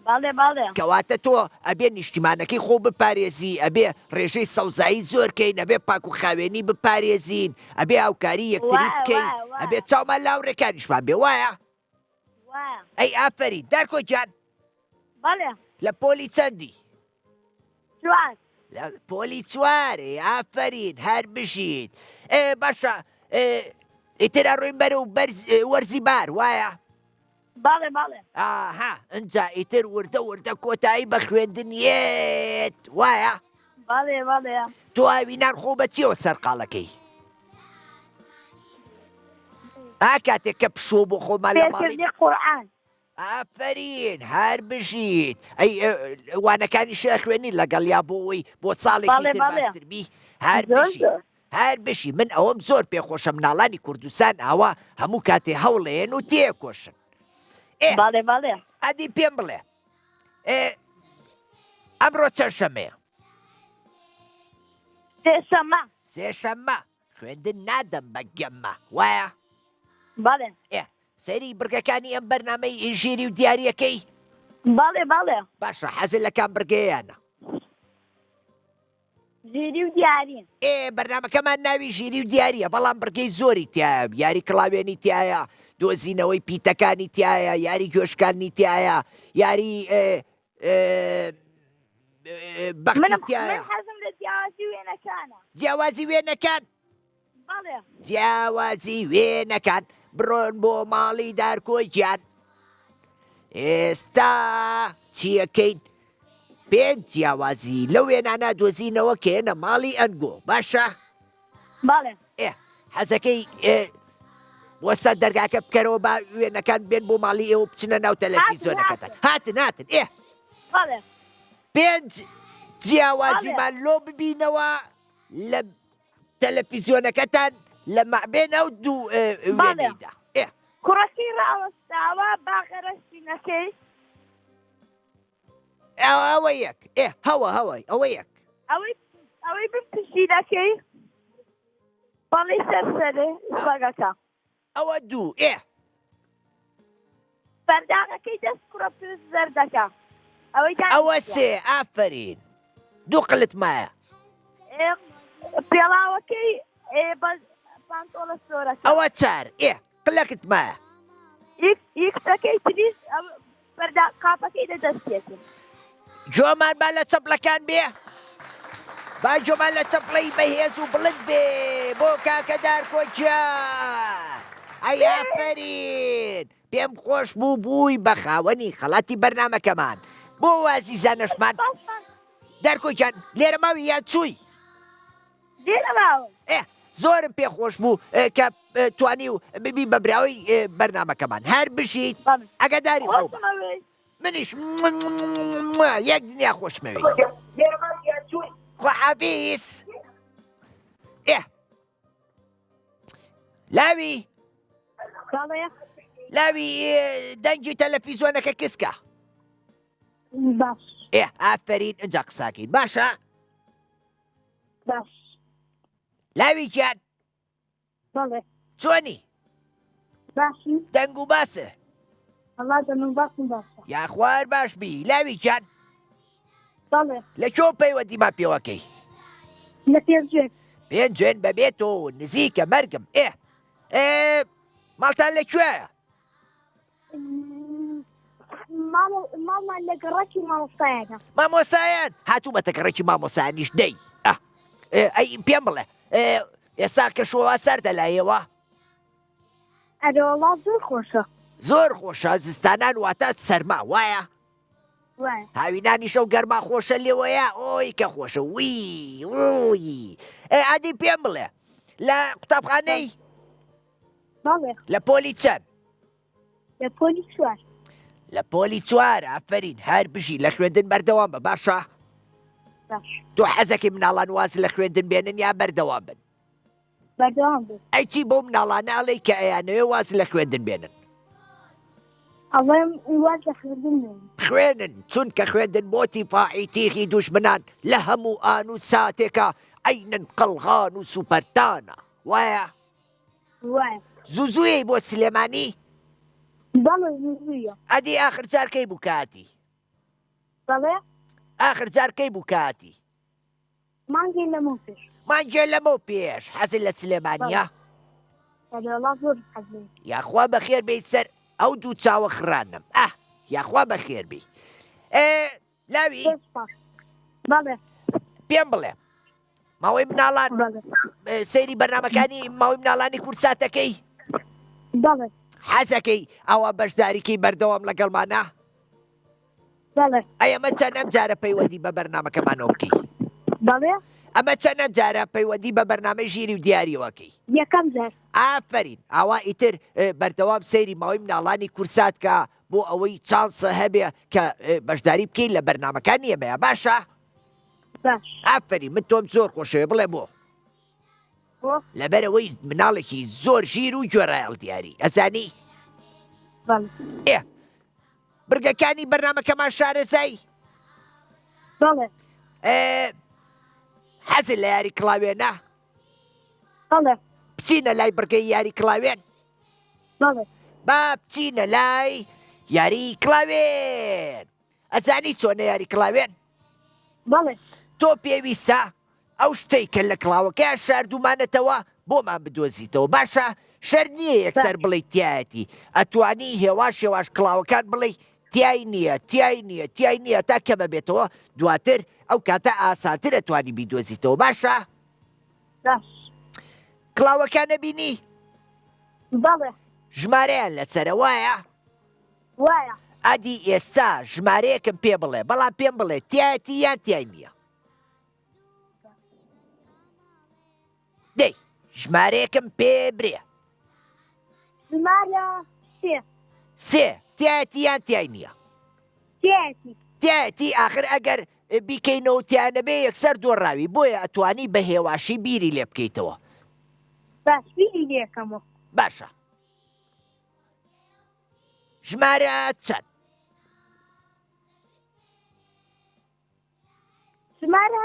بەڵێ بەڵێ. کەواتە تۆ ئەبێ نیشتیمانەکەی خۆ بپارێزی ئەبێ ڕێژەی سەوزایی زۆرکەین ئەبێ پاک و خاوێنی بپارێزین ئەبێ هاوکاری یەکتری بکەین ئەبێ چاومان لاوڕێکانیشمان بێ وایە؟ ئەی ئافرین دارکۆکیان بەڵێ. لە پۆلی چەندی؟ چوار. پۆلی چوارێ ئافرین هەر بژیت. باشە ئیتر ئەڕۆین بەرە و وەرزی بار وایە؟ بەڵێ بەڵێ. ئاها ئەنجا ئیتر وردە کۆتایی بە خوێندنیێت وایە؟ بەڵێ بەڵێ. تۆ ئاوینان خۆ بەچیەوە سەرقاڵەکەی؟ کاتێک کە پشۆ بۆ خۆمان لە ماڵی قورئان. ئافرین هەر بژیت. ئەی وانەکانی شێ خوێنی لەگەڵ یا بۆەوەی بۆ ساڵێکی تر باشتر بی هەر بژیت. هەر بشی من ئەوەم زۆر پێخۆشە مناڵانی کوردستان ئاوا هەموو کاتێ هەوڵێن و تێکۆشن. بەڵێ بەڵێ ئەدی پێم بڵێ ئەمڕۆ چەند شەمەیە؟ سێشەممە. سێشەممە. خوێندن نادەم بە گەممە وایە؟ بەڵێ سەیری بڕگەکانی ئەم بەرنامەی ژیری و دیاریەکەی؟ بەڵێ بەڵێ باشە حەزت لە کام بڕگەیانە؟ ژیری و دیاری. بەرنامەکەمان ناوی ژیری و دیاریە بەڵام بڕگەی زۆری تایە، یاری کڵاوێنی تایە، دۆزینەوەی پیتەکانی تایە، یاری گوێشکانی تایە، یاری بەختی تایە. من حەزم لە جیاوازی وێنەکانە. جیاوازی وێنەکان؟ بەڵێ جیاوازی وێنەکان بڕۆن بۆ ماڵی دارکۆی گیان. ئێستا چیەکەین؟ پێنج جیاوازی لە وێنانە دۆزینەوە کێنە ماڵی ئەنگۆ باشە؟ بەڵێ حەزەکەی وەسە دەرگاکە بکەرەوە با وێنەکان بێن بۆ ماڵی ئێوە بچنە ناو تەلەڤیزۆنەکەتان. هاتن بەڵێ پێنج جیاوازیمان لۆ ببینەوە لە تەلەڤیزۆنەکەتان لە مابێن ئەو دوو وێنەیدا. کوڕەکەی ڕاوەستاوە باغەرەشتی نەکەی. ئەوە یەک. هەوای ئەوە یەک. ئەوەی بپشی دەکەی بەڵی سەرسەرێ سەگەکە. ئەوە دوو. بەرداغەکەی دەست کوڕە پرس زەردەکە. ئەوە سێ. ئافرین دوو قلت مایە. پێڵاوەکەی پانتۆڵە سۆرەکە. ئەوە چار. قلەکت مایە. یەکسەکەی تریش قاپەکەی دەدەستێتن. جۆمان با لە چەپڵەکان بێ. با جۆمان لە چەپڵەی بەهێز و بڵند بێ بۆ کاکە دارکۆجیان. ئەفەرین پێم خۆش بوو بووی بە خاوەنی خەڵاتی بەرنامەکەمان. بۆ وازی زانشمان دارکۆجیان لێرە ماوی یان چووی؟ لێرە ماوە. زۆرم پێخۆش بوو کە توانی و ببی بە براوی بەرنامەکەمان هەر بشیت ئەگەداری خۆ بە. منیش یەک دنیا خۆشمەوێ. خۆحافیز. لاوی لاوی دەنگی تەلەڤیزۆنەکە کسکە؟ باش. ئافرین ئەنجا قساکەین باشە؟ باش. لاوی گیان بەڵێ چۆنی؟ باشی. دەنگ و باسە؟ هەڵا دەنگ باشم باشە. یاخوار باش بی. لاوی گیان بەڵێ لەکۆ پەیوەندیمان پێوەکەی؟ لە پێنجێک. پێنجێن بەبێتەوە نزیکە مەرگم. ماڵتان لەکوێیە؟ ماڵمان لە گەڕەکی مامۆستایەکە. مامۆسایان هاتوو بە تەکەڕێکی مامۆسایانیش دەی. ئەی پێم بڵێ ئێستا کەشوەوە سەردە لایەوە؟ ئەرێوەڵا زۆر خۆشە. زۆر خۆشە. زستانان واتە سەرما وایە؟ وایە. هاوینانی شەو گەرما خۆشە لێوەیە؟ ئۆی کە خۆشە. وی ئادی پێم بڵێ لە قوتابخانەی؟ بەڵێ لە پۆلی چەند؟ لە پۆلی 4. لە پۆلی 4. ئافرین هەر بژی لە خوێندن بەردەوام بە باشە؟ باش. تۆ حەزەکەی مناڵان واز لە خوێندن بێنن یا بەردەوام بن؟ بەردەوام بێت. ئەی چی بۆ مناڵانە ئەڵێی کە ئەیانەوێ واز لە خوێندن بێنن؟ ئەڵێم واز لە خوێندن بێن. خوێنن چونکە خوێندن بۆتی فاعی تیخی دوژمنان لە هەموو ئان و ساتێکە عەینەن قەڵغان و سوپەرتانە وایە؟ وایە. زووزوویەی بۆ سلێمانی؟ بەڵێ زووزوویە. ئەدی ئاخر جار کەی بوو کاتی؟ بەڵێ ئاخر جار کەی بوو کاتی؟ مانگی لەمە پێش. مانگێ لەمە پێش. حەزت لە سلێمانیە؟ ئەرێوەڵا زۆر حەزم. یاخوا بەخێر بێی سەر ئەو دوو چاوە خڕانم. یاخوا بەخێر بی. لاوی بەڵێ پێم بڵێ ماوەی مناڵان سەیری بەرنامەکانی ماوەی مناڵانی کورساتەکەی؟ بەڵێ. حەزەکەی ئەوە بەشداریکەی بەردەوام لەگەڵمانە؟ بەڵێ. ئەمە چەندەم جارە پەیوەندی بە بەرنامەکەمانەوە بکەی؟ بەڵێ. ئەمە چەندەم جارە پەیوەندی بە بەرنامەی ژیری و دیاریەوەکەی؟ یەکەم جار. ئافرین ئاوا ئیتر بەردەوام سەیری ماوەی مناڵانی کورساتکە بۆ ئەوەی چانسە هەبێ کە بەشداری بکەین لە بەرنامەکانی ئێمەیە باشە؟ باش. ئافرین من تۆم زۆر خۆشەوێ بڵێ بۆ. لەبەرەوەی مناڵێکی زۆر ژیر و گوێڕایەڵ دیاری ئەزانی بەڵێ برگەکانی بەرنامەکەمان شارەزای بەڵێ حەزت لە یاری کڵاوێنە بەڵێ بچینە لای برگەی یاری کڵاوێن بەڵێ با بچینە لای یاری کڵاوێن ئەزانی چۆنە یاری کڵاوێن بەڵێ تۆ پێویستە ئەو شتەی کە لە کڵاوەکەیان شاردومانەتەوە بۆمان بدۆزیتەوە باشە شەر نییە یەکسەر بڵێ تایەتی ئەتوانی هێواش کڵاوەکان بڵێ تیای نییە تا کەمە بێتەوە دواتر ئەو کاتە ئاسانتر ئەتوانی بیدۆزیتەوە باشە باش کڵاوەکانە بینی بەڵێ ژمارەیان لەسەرە وایە وایە ئەدی ئێستا ژمارەیەکم پێ بڵێ بەڵام پێم بڵێ تایەتی یان تیای نییە دەی ژمارەیەکم پێ برێ ژمارە سێ تایەتی یان تیای نییە تێتی تایەتی ئاخر ئەگەر بیکەینەوە تیانە بێ یەکسەر دۆڕاوی بۆیە ئەتوانی بە هێواشی بیری لێ بکەیتەوە باش بیری لێکەمەوە باشە ژمارە چەند ژمارە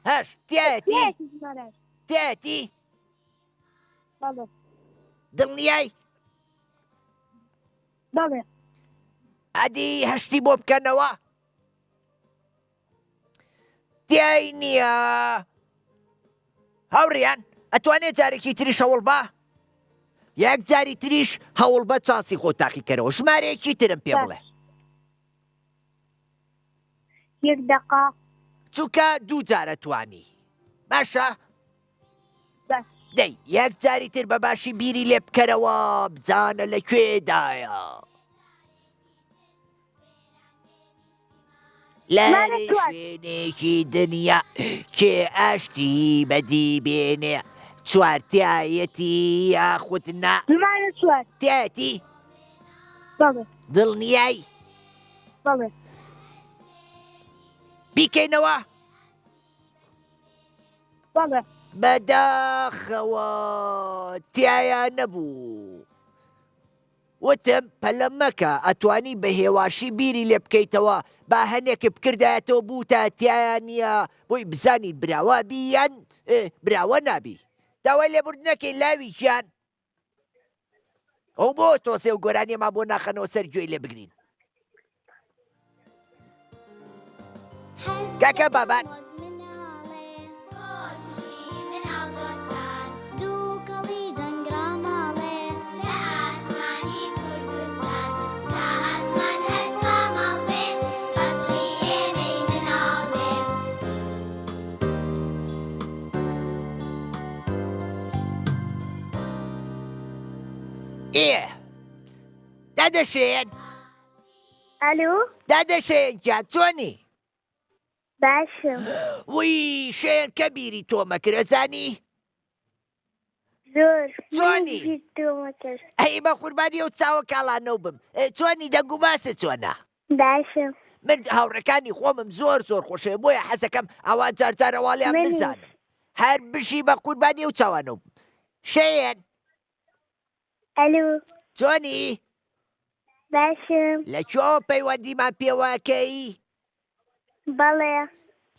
هەشت تایەتی ژمارە تایەتی بەڵێ دڵنیای بەڵێ ئەدی هەشتی بۆ بکەنەوە تیای نییە هەوڕیان ئەتوانێت جارێکی تریش هەوڵ بە یەک جاری تریش هەوڵ بە چانسی خۆ تاقیکەرەوە ژمارەیەکی ترم پێ بڵێ یەک دەقا چووکە دوو جارە توانی باشە باش دەی یەک جاری تر بە باشی بیری لێ بکەرەوە بزانە لەکوێدایە لەرێ شوێنێکی دنیا کێ ئاشتی بەدی بێنێ چوارتایەتی یاخود نا ژمارە چوار تایەتی بەڵێ دڵنیای بەڵێ بیکەینەوە بەڵێ بەداخەوە تایە نەبوو وتم پەلە مەکە ئەتوانی بە هێواشی بیری لێ بکەیتەوە با هەنێکە بکردایەتەوە بوو تا تایە نییە بۆی بزانی براوە بی یان براوە نابی داوای لێبورد نەکەی لاوی گیان ئەو بۆ تۆسێ و گۆرانیەما بۆ ناخەنەوە سەر گوێی لێ بگرین کاکە بابان دادەشێن ئەلو دادەشێن گیان چۆنی باشم وی شێن کە بیری تۆمە کرەزانی زۆر چۆنی؟ تۆمەکەس ئەی بە قوربانی ئەو چاوە کاڵانەو بم چۆنی دەنگ و باسە چۆنە باشم من هاوڕەکانی خۆمم زۆر خۆشێ بۆیە حەزەکەم ئەوان جارجارەواڵیان منیش. بزانم هەر بشی بە قوربانی ئەو چاوانەو بم شێن ئەلو چۆنی باشم لەکوێوە پەیوەندیمان پێواکەی بەڵێ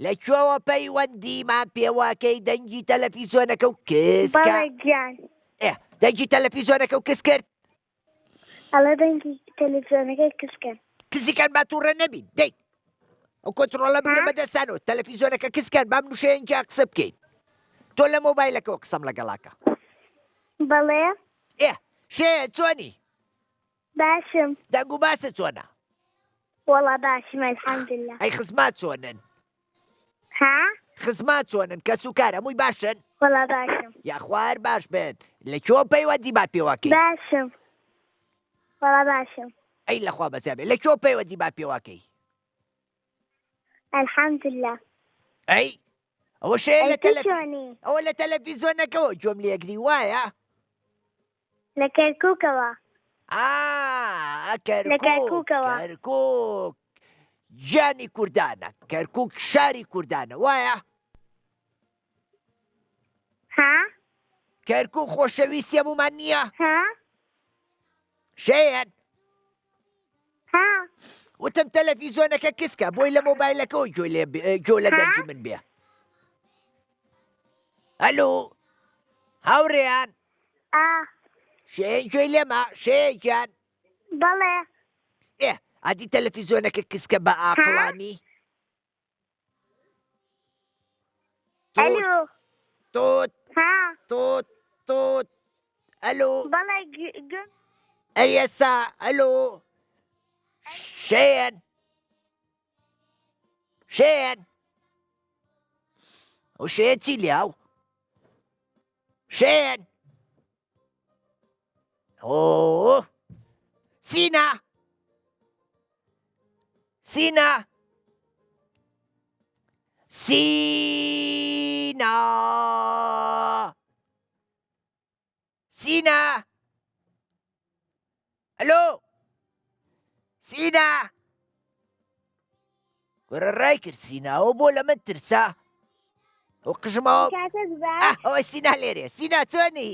لەکوێوە پەیوەندیمان پێواکەی دەنگی تەلەفیزۆنەکە و کسکە بەڵێ گیان دەنگی تەلەفیزۆنەکە و کس کرد ئەڵە دەنگی تەلەڤیزۆنەکەی کچکە کزیکان با تووڕە نەبین دەی ئەو کۆنتڕۆڵە بگرە بەدەستانەوە تەلەفیزۆنەکە کسکان بام نوشەیەنجا قسە بکەین تۆ لە مۆبایلەکەەوە قسەم لەگەڵاکە بەڵێ شێ چۆنی باشم دەنگ و باسە چۆنە وەڵا باشم ئەلحەمدوللا ئەی خزمات چۆنن ها خزمات چۆنن کە سوکار هەمووی باشن وەڵا باشم یاخوار باش بن لەکوێوە پەیوەندی با پێواکەی باشم وەڵا باشم ئەی لەخوا بەزیابێ لەکوێوە پەیوەندی با پێواکەی ئەلحەمدوللا ئەی ئەوە شەیە لە ئەی چۆنی ئەوە لە تەلەڤیزۆنەکەەوە گوێم لێگری وایە لە کەرکووکەوە کەرکووکەوە کەرکووک گیانی کوردانە کەرکووک شاری کوردانە وایە کەرکوو خۆشەویستی هەمومان نییە؟ ها شەیەن ها وتم تەلەڤیزۆنەکە کسکە بۆی لە مۆبایلەکەەوە گوێ لە دەنگی من بێ. ئەلو هاوڕێیان شەیەن گوێی لێمە شەیەکیان بەڵێ ئادی تەلەڤیزۆنەکە کسکە بە ئاقڵانی ئەلو تۆت ها تۆت تۆت ئەلو بەڵێ ئەیەسا ئەلو شەیەن شەیەن ئەو شەیە چی لیاو شەیەن ئۆ سینا سینا سینا سینا ئەلۆ سینا وەرە ڕای کرد سیناوە بۆ لە من ترسا ئەو قژمەوە کاتت باش ئەوە سینا لێرێ سینا چۆنی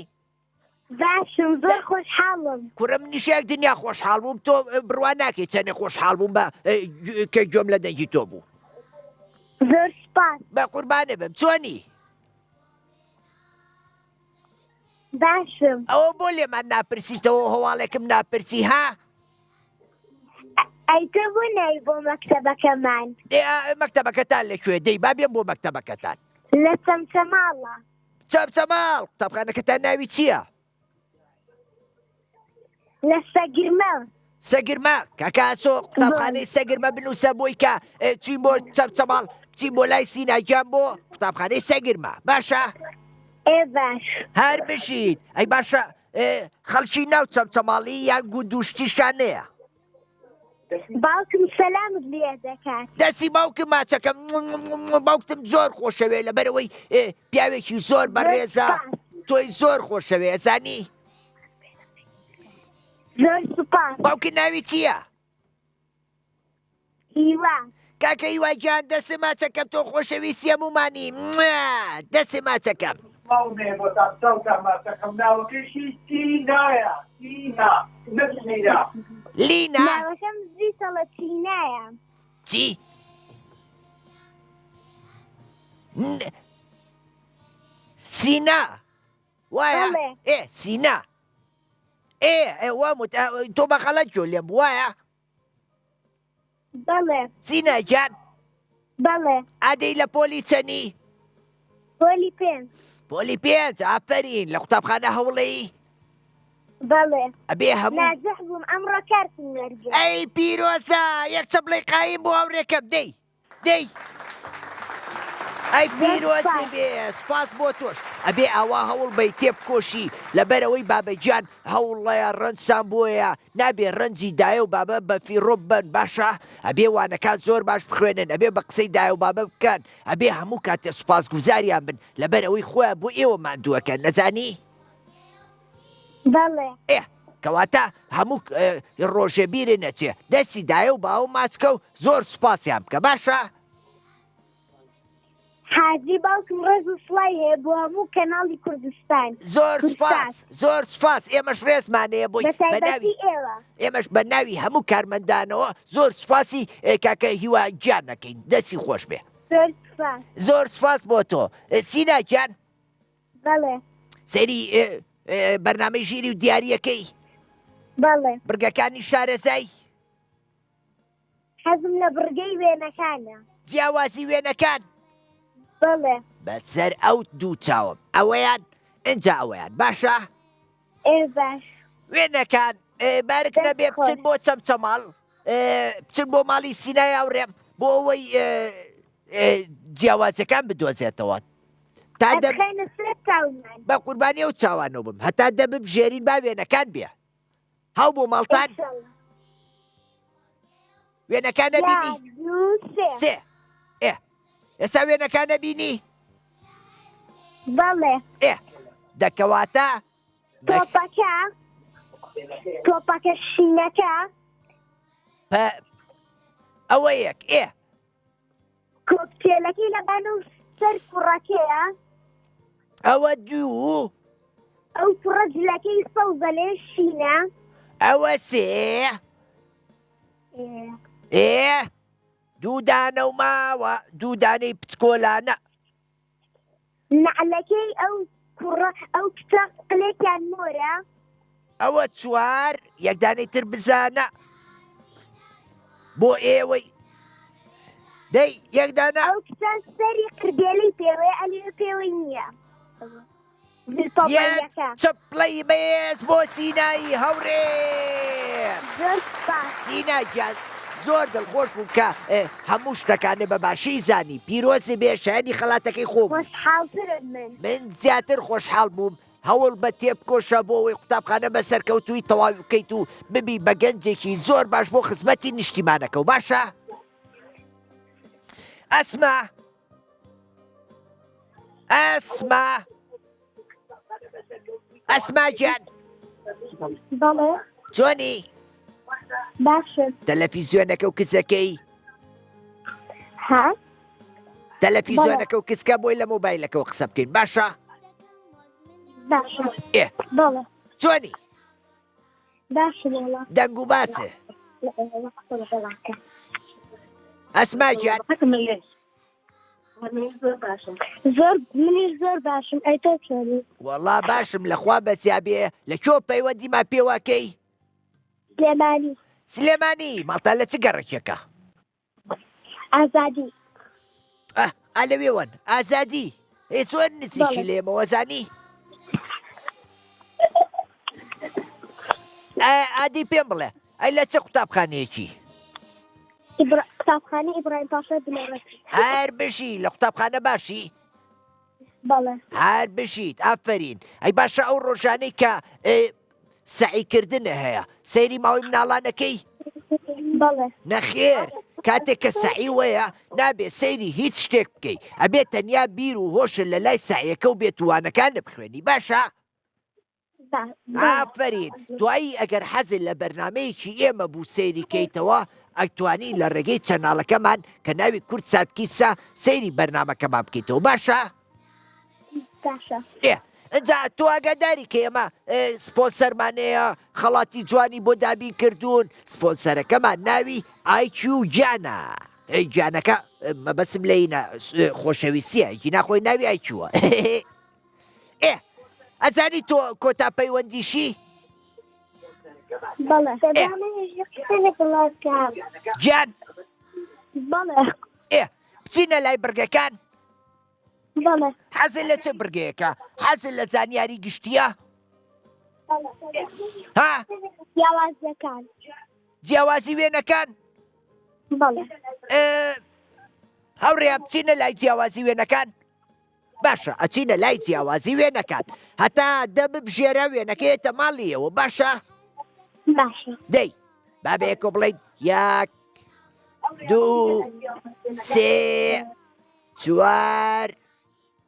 باشم زۆر خۆشحاڵم کوڕە منیشیاک دنیا خۆشحاڵ بووم تۆ بڕوان ناکەی چەندێ خۆشحاڵ بووم بە کە گوێم لە دەنگی تۆ بوو زۆر سپاس بە قوربانە بم چۆنی باشم ئەوە بۆ لێمان ناپرسیتەوە هەواڵێکم ناپرسی ها ئەی تۆ بۆ نایی بۆ مەکتەبەکەمان مەکتەبەکەتان لەکوێ دەی با بێم بۆ مەکتەبەکەتان لە چەمچەماڵە چەمچەماڵ قوتابخانەکەتان ناوی چییە لە سەگرمە سەگرمە کاکاسۆ قوتابخانەی سەگرمە بنووسە بۆی کە چین بۆ چەمچەماڵ بچین بۆ لای سیناگیان بۆ قوتابخانەی سەگرمە باشە باش هەر بشیت ئەی باشە خەڵکی ناو چەمچەماڵی یان گوندوشتیشانەیە باوکم سەلامت لێ دەکات دەستی باوکم ماچەکەم باوکتم زۆر خۆشەوێ لەبەرەوەی پیاوێکی زۆر بەڕێزە تۆی زۆر خۆشەوێ ئەزانی زۆر سوپاس باوکی ناوی چییە هیوا کاکە هیواگیان دەسێ ماچەکەم تۆ خۆشەویستی هەمومانی دەسێ ماچەکەم ماڵێ بۆ تاستەوتە ماچەکەم ناوەکەشی تینایە تینا نەچنیرا لینا ناوەکەم زیتەڵە تینایە چی سینا وایە بەڵێ. سینا تۆ بەخەڵەت جۆ لێم وایە بەڵێ سینا گیان بەڵێ ئادەی لە پۆلی چەنی پۆلی پێنج پۆلی پێنج ئافەرین لە قوتابخانە هەوڵەی بەڵێ ئەبێ هەموو ناجەح بووم ئەمڕۆ کارتم وەرگرت ئەی پیرۆزە یەک چەپڵی قایم بۆ هاوڕێکەم دەی ئەی پیرۆزی بێ سوپاس بۆ تۆش ئەبێ ئاوا هەوڵ بەی تێبکۆشی لەبەرەوەی بابەجیان هەوڵەیە ڕەنجسان بۆیە نابێ ڕەنجی دایە و بابە بە فیڕۆ بن باشە ئەبێ وانەکان زۆر باش بخوێنن ئەبێ بە قسەی دایە و بابە بکەن ئەبێ هەموو کاتێ سوپاس گوزاریان بن لەبەرەوەی خۆیان بۆ ئێوە ماندووەکەن نەزانی بەڵێ کەواتە هەموو ڕۆژێ بیرێ نەچێ دەستی دایە و باو ماچکە و زۆر سوپاسیان بکە باشە حاجی باوکم ڕێز و سڵای هەیە بۆ هەموو کەناڵی کوردستان زۆر سوپاس ئێمەش ڕێزمانەیە بۆی بەتایبەتی ئێوە ئێمەش بە ناوی هەموو کارمەندانەوە زۆر سوپاسی کاکە هیوا گیان نەکەین دەستی خۆش بێ زۆر سوپاس زۆر سوپاس بۆ تۆ سینا گیان بەڵێ سەری بەرنامەی ژیری و دیاریەکەی بەڵێ برگەکانی شارەزای حەزم لە بڕگەی وێنەکانە جیاوازی وێنەکان بەڵێ بەسەر ئەو دوو چاوم ئەوەیان ئەنج ئەوەیان باشە باش وێنەکان بارک نەبێ بچن بۆ چەمچەماڵ بچن بۆ ماڵی سینای هاوڕێم بۆ ئەوەی جیاوازەکان بدۆزێتەوە تا ئەدخەینە سەر چاومان بە قوربانی ئەو چاوانەوە بم هەتا دەبژێرین با وێنەکان بێ هەو بۆ ماڵتان وێنەکان نەبینی سێ ئێستا وێنەکان نەبینی بەڵێ دەکەواتە تۆپەکە شینەکە ئەوە یەک کۆکتێلەکەی لەبانە و سەر کوڕەکەیە ئەوە دوو ئەو کوڕە جلەکەی سەوزە لێ شینە ئەوە سێ دوو دانە و ماوە دوو دانەی پچکۆلانە نعلەکەی ئەو کوڕە ئەو کچە قلێکیان مۆرە ئەوە چوار یەکدانەی تر بزانە بۆ ئێوەی دەی یەکدانە ئەو کچە سەری قردێلەی پێوەیە ئەلی پێوەی نییە چپڵەی بێز بۆ سینایی هەورێ سینا گیان زۆر دڵخۆش بوو کە هەموو شتەکانە بە باشی زانی پیرۆزی بێ شایانی خەڵاتەکەی خۆم من زیاتر خۆشحاڵ بووم هەوڵ بە تێبکۆشە بۆ ئەوەی قوتابخانە بەسەرکەوتووی تەواوی بکەیت و ببی بە گەنجێکی زۆر باش بۆ خزمەتی نیشتیمانەکە و باشە ئەسما گیان چۆنی باشە تەلەڤیزیۆنەکە و کچەکەی ها تەلەڤیزیۆنەکە و کچکە بۆی لە مۆبایلەکەەوە قسە بکەین باشە باشە بەڵێ چۆنی باشە وەڵا دەنگ و باسە ئەسما گیان زۆر منیش زۆر باشم ئەی تۆ چۆنی وەڵا باشم لەخوا بەسیابێ لە کۆ پەیوەندیمان پێواکەی سلێمانی سلێمانی ماڵتا لە چ گەڕێکێکە ئازادی ئالەوێوەن ئازادی زۆر نزیکی لێمەوە زانی ئادی پێم بڵێ ئەی لە چه قوتابخانەیەکی قوتابخانەی ئیبراهیم پاشا بنەڕەتی هەر بشی لە قوتابخانە باشی بەڵێ هەر بشیت ئافرین ئەی باشە ئەو ڕۆژانەی کە سعیکردنە هەیە سەیری ماوەی مناڵانەکەی بەڵێ نەخێر کاتێک کە سعی وەیە نابێت سەیری هیچ شتێک بکەیت ئەبێت تەنیا بیر و هۆشە لە لای سعیەکە و بێتوانەکانە بخوێنی باشە ئافرین دوایی ئەگەر حەزت لە بەرنمەیەکی ئێمە بوو سەیری کەیتەوە ئەتوانی لە ڕێگەی چەناڵەکەمان کە ناوی کورد ساتکیسە سەیری بەرنمەکەمان بکەیتەوە باشە ئەجا تۆ ئاگاداری کە ئێمە سپۆنسەرمانەیە خەڵاتی جوانی بۆ دابین کردوون سپۆنسەرەکەمان ناوی IQ گیانە گیانەکە مەبەسم لەینە خۆشەویستیە هیچی ناخۆی ناوی IQوە ئەزانی تۆ کۆتا پەیوەندیشی گیان بچینە لای بڕگەکان حەزت لە چه بڕگەیەکە حەزت لە زانیاری گشتیە ها جیاوازی وێنەکان هەوڕێ بچینە لای جیاوازی وێنەکان باشە ئەچینە لای جیاوازی وێنەکان هەتا دە ببژێرە وێنەکەیەتە ماڵیەوە باشە دەی بابەیەکۆ بڵین یەک دوو سێ چوار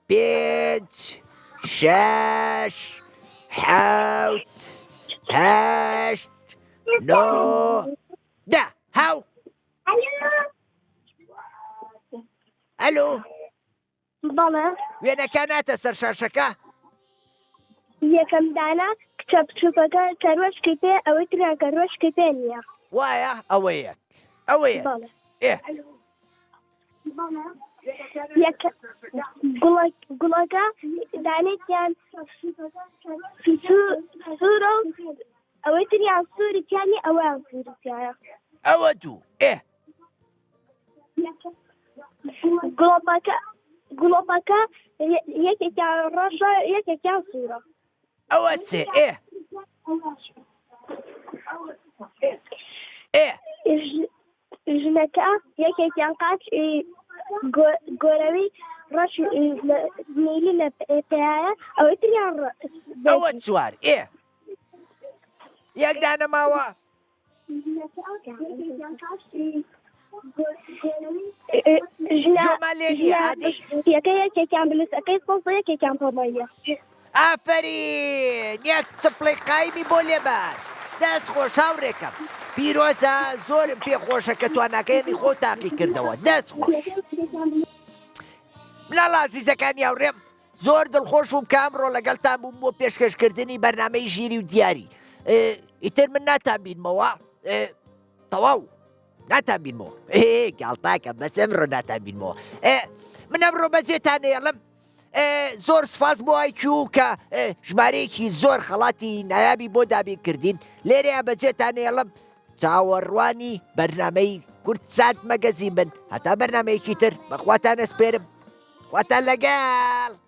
پێنج شەش حەوت هەشت نۆ دە هاو ئەلۆ بەڵێ وێنەکان ناتە سەر شاشەکە یەکەم دانا کچە بچووکەکە کەروەشکی پێ ئەوەی تریا کەروەشکی پێ نییە وایە ئەوە یەک ئەوەیە گوڵەکە دانێکیان سوورە و ئەوەی تریان سوورتیانی ئەویان سوورتیایە ئەوە دوو گوڵۆپەکە یەکێکیان ڕەشە یەکێکیان سوورە ئەوە سێ ژنەکە یەکێکیان قاچ گۆرەوی ڕەش میلی لە پێایە ئەوەی تریان ئەوە چوار یەکدانە ماوە یەکێکیان بلوسەکەی سۆزە یەکێکیان پۆمەیە ئافرین یەک چپڵی قایمی بۆ لێبار دەست خۆش هاوڕێکەم پیرۆزە زۆرم پێخۆشە کە تواناکەیەنی خۆ تاقی کردەوە دەست خۆش مناڵ ئازیزەکانی هاوڕێم زۆر دڵخۆش بووم کە ئەمڕۆ لەگەڵتان بووم بۆ پێشکەشکردنی بەرنامەی ژیری و دیاری ئیتر من ناتانبینمەوە تەواو ناتانبینمەوە گاڵتاکە بەس ئەمڕۆ ناتانبینمەوە من ئەمڕۆ بەجێتان هێڵم زۆر سپاس بۆ ئایکیو کە ژمارەیەکی زۆر خەڵاتی نایابی بۆ دابینکردین لێرەیە بەجێتان هێڵم چاوەڕوانی بەرنامەی کورتسات مەگەزین بن هەتا بەرنامەیەکی تر بەخواتان ئەسپێرم خواتان لەگەڵ